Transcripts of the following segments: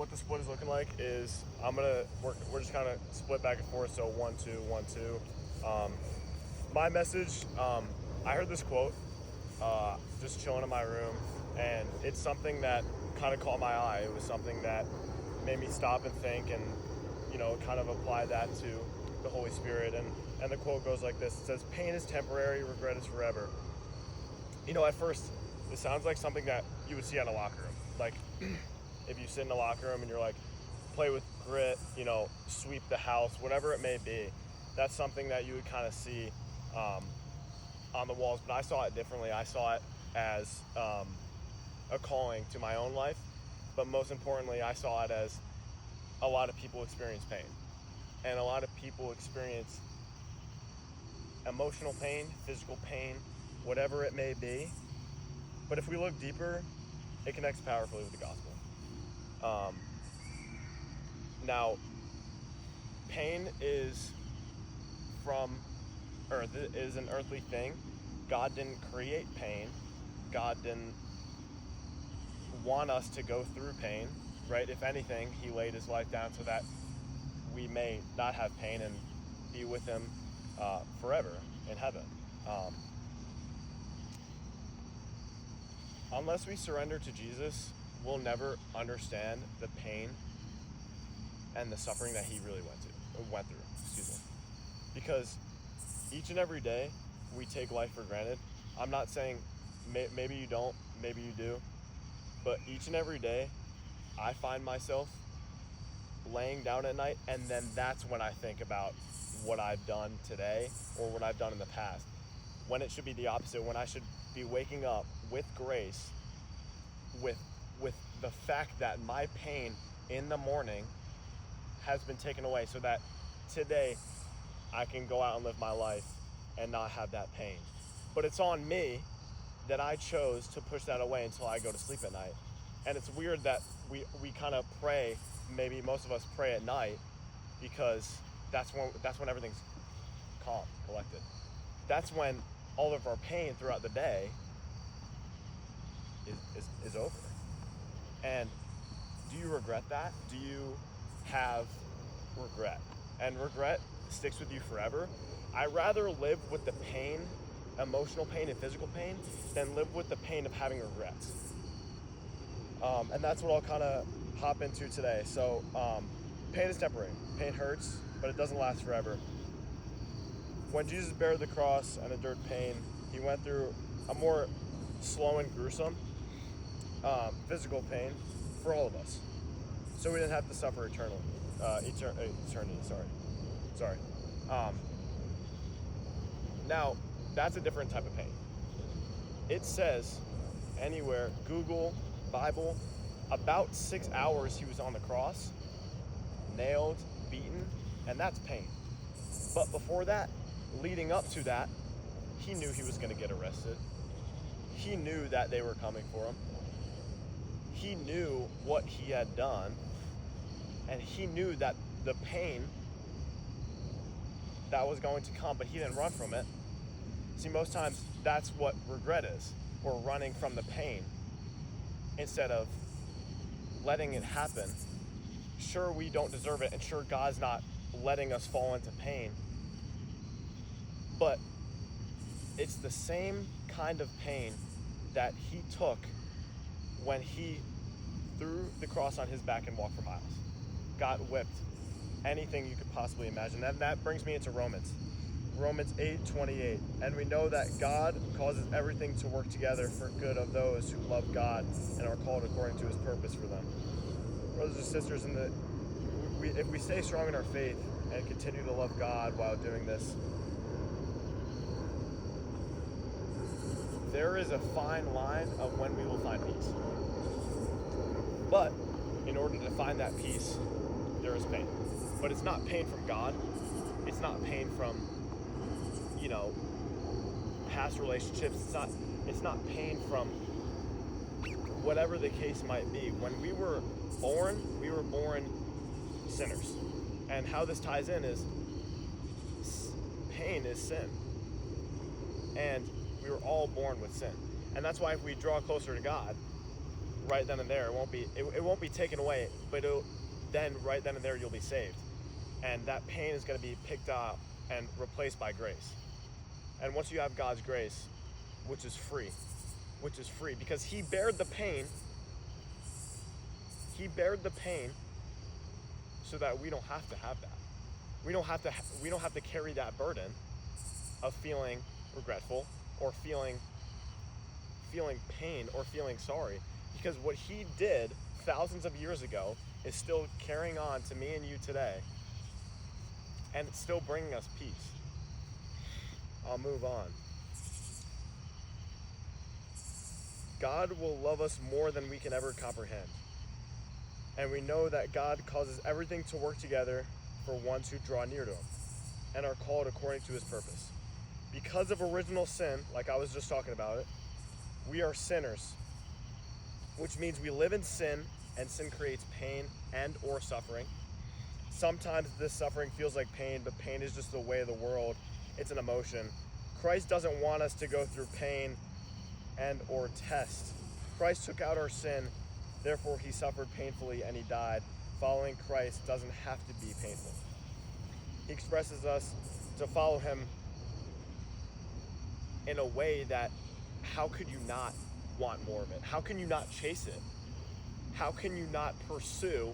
what the split is looking like is we're just kind of split back and forth. So 1-2, 1-2. My message. I heard this quote just chilling in my room, and it's something that kind of caught my eye. It was something that made me stop and think, and kind of apply that to the Holy Spirit. And the quote goes like this: it says, "Pain is temporary, regret is forever." At first, it sounds like something that you would see at a locker room. Like, if you sit in a locker room and you're like, play with grit, sweep the house, whatever it may be. That's something that you would kind of see on the walls. But I saw it differently. I saw it as a calling to my own life. But most importantly, I saw it as a lot of people experience pain. And a lot of people experience emotional pain, physical pain, whatever it may be. But if we look deeper, it connects powerfully with the gospel. Now, pain is from earth. It is an earthly thing. God didn't create pain. God didn't want us to go through pain, right? If anything, he laid his life down so that we may not have pain and be with him forever in heaven. Unless we surrender to Jesus, we'll never understand the pain and the suffering that he really went through. Because each and every day we take life for granted. I'm not saying maybe you don't, maybe you do, but each and every day I find myself laying down at night, and then that's when I think about what I've done today or what I've done in the past, when it should be the opposite, when I should be waking up with grace, with the fact that my pain in the morning has been taken away, so that today I can go out and live my life and not have that pain. But it's on me that I chose to push that away until I go to sleep at night. And it's weird that we kind of pray, maybe most of us pray at night, because that's when everything's calm, collected. That's when all of our pain throughout the day is over. And do you regret that? Do you have regret? And regret sticks with you forever. I'd rather live with the pain, emotional pain and physical pain, than live with the pain of having regrets. And that's what I'll kind of hop into today. So pain is temporary. Pain hurts, but it doesn't last forever. When Jesus bared the cross and endured pain, he went through a more slow and gruesome physical pain for all of us, so we didn't have to suffer eternity. Sorry. Now, that's a different type of pain. It says anywhere, Google, Bible, about 6 hours he was on the cross, nailed, beaten, and that's pain. But before that, leading up to that, he knew he was going to get arrested. He knew that they were coming for him. He knew what he had done, and he knew that the pain that was going to come, but he didn't run from it. See, most times that's what regret is. We're running from the pain instead of letting it happen. Sure, we don't deserve it, and sure, God's not letting us fall into pain, but it's the same kind of pain that he took when he threw the cross on his back and walked for miles, got whipped, anything you could possibly imagine. And that brings me into Romans 8:28. And we know that God causes everything to work together for good of those who love God and are called according to his purpose for them. Brothers and sisters, if we stay strong in our faith and continue to love God while doing this, there is a fine line of when we will find peace. But in order to find that peace, there is pain. But it's not pain from God. It's not pain from, past relationships. It's not pain from whatever the case might be. When we were born sinners. And how this ties in is pain is sin. And we were all born with sin. And that's why if we draw closer to God, right then and there. It won't be taken away, but then right then and there you'll be saved. And that pain is going to be picked up and replaced by grace. And once you have God's grace, which is free, because he bared the pain so that we don't have to have that. We don't have to carry that burden of feeling regretful or feeling pain or feeling sorry, because what he did thousands of years ago is still carrying on to me and you today, and it's still bringing us peace. I'll move on. God will love us more than we can ever comprehend. And we know that God causes everything to work together for ones who draw near to him and are called according to his purpose. Because of original sin, like I was just talking about it, we are sinners, which means we live in sin, and sin creates pain and or suffering. Sometimes this suffering feels like pain, but pain is just the way of the world. It's an emotion. Christ doesn't want us to go through pain and or test. Christ took out our sin, therefore he suffered painfully and he died. Following Christ doesn't have to be painful. He expresses us to follow him in a way that, how could you not want more of it? How can you not chase it? How can you not pursue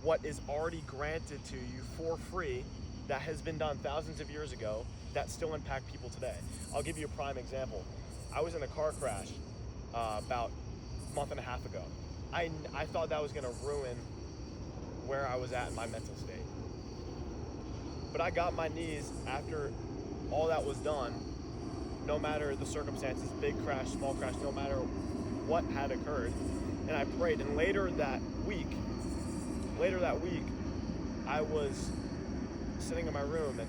what is already granted to you for free, that has been done thousands of years ago, that still impact people today? I'll give you a prime example. I was in a car crash about a month and a half ago. I thought that was going to ruin where I was at in my mental state. But I got my knees after all that was done, no matter the circumstances, big crash, small crash, no matter what had occurred. And I prayed. And later that week, I was sitting in my room and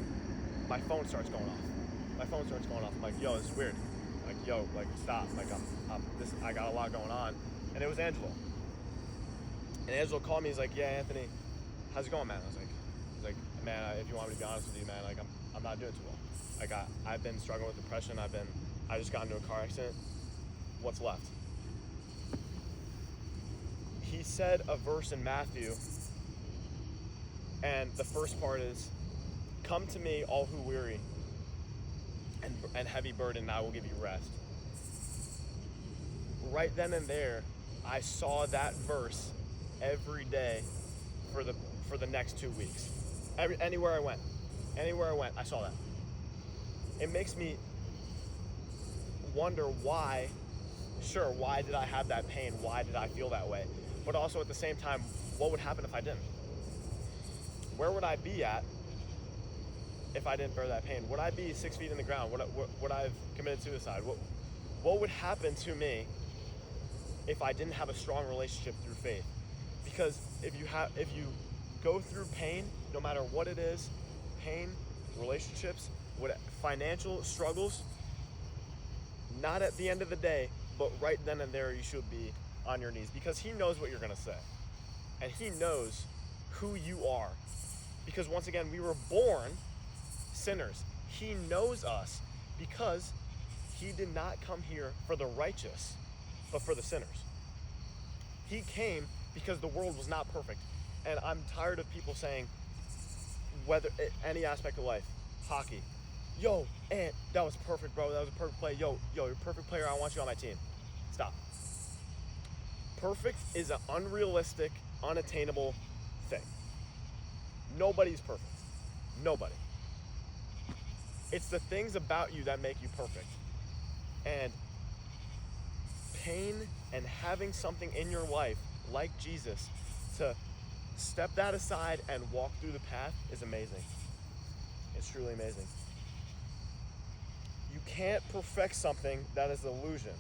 my phone starts going off. I'm like, yo, this is weird. Like, yo, like, stop. Like, I got a lot going on. And it was Angelo. And Angelo called me. He's like, yeah, Anthony, how's it going, man? I was like, man, if you want me to be honest with you, man, like, I'm not doing too well. Like, I've been struggling with depression. I just got into a car accident. What's left? He said a verse in Matthew, and the first part is, come to me, all who weary and heavy burden, and I will give you rest. Right then and there, I saw that verse every day for the next 2 weeks. Anywhere I went, I saw that. It makes me wonder why. Sure, why did I have that pain? Why did I feel that way? But also at the same time, what would happen if I didn't? Where would I be at if I didn't bear that pain? Would I be 6 feet in the ground? Would I have committed suicide? What would happen to me if I didn't have a strong relationship through faith? Because if you go through pain, no matter what it is, pain, relationships, financial struggles, not at the end of the day, but right then and there, you should be on your knees, because he knows what you're going to say, and he knows who you are. Because once again, we were born sinners. He knows us because he did not come here for the righteous, but for the sinners. He came because the world was not perfect. And I'm tired of people saying, whether any aspect of life, hockey, yo, Ant, that was perfect, bro. That was a perfect play. Yo, you're a perfect player. I want you on my team. Stop. Perfect is an unrealistic, unattainable thing. Nobody's perfect. Nobody. It's the things about you that make you perfect. And pain and having something in your life like Jesus to step that aside and walk through the path is amazing. It's truly amazing. You can't perfect something that is an illusion,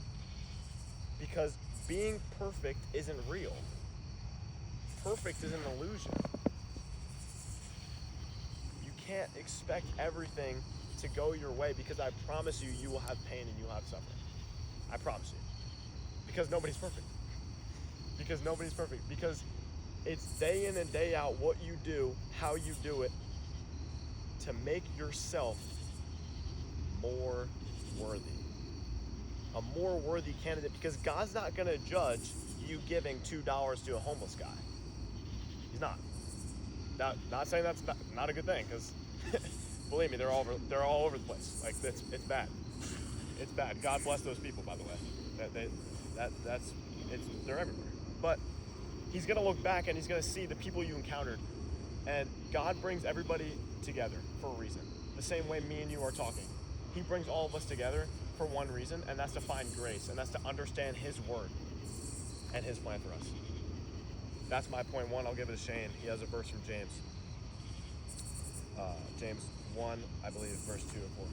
because being perfect isn't real. Perfect is an illusion. You can't expect everything to go your way, because I promise you, you will have pain and you will have suffering. I promise you. Because nobody's perfect. Because it's day in and day out what you do, how you do it, to make yourself more worthy. a more worthy candidate, because God's not going to judge you giving $2 to a homeless guy. He's not. Not saying that's not a good thing, because believe me, they're all over the place. Like it's bad. It's bad. God bless those people, by the way. They're everywhere. But he's gonna look back and he's gonna see the people you encountered, and God brings everybody together for a reason. The same way me and you are talking, he brings all of us together for one reason, and that's to find grace, and that's to understand his word and his plan for us. That's my point one. I'll give it to Shane. He has a verse from James. James 1, I believe, verse 2 and 4.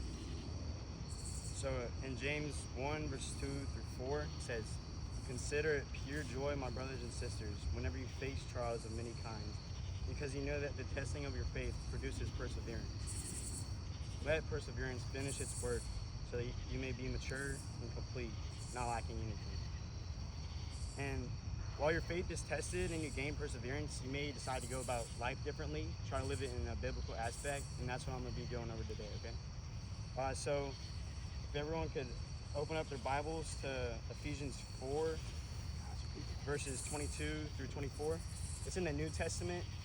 So in James 1, verse 2 through 4, it says, "Consider it pure joy, my brothers and sisters, whenever you face trials of many kinds, because you know that the testing of your faith produces perseverance. Let perseverance finish its work, so that you may be mature and complete, not lacking anything." And while your faith is tested and you gain perseverance, you may decide to go about life differently, try to live it in a biblical aspect, and that's what I'm going to be going over today, okay? So if everyone could open up their Bibles to Ephesians 4, verses 22 through 24. It's in the New Testament.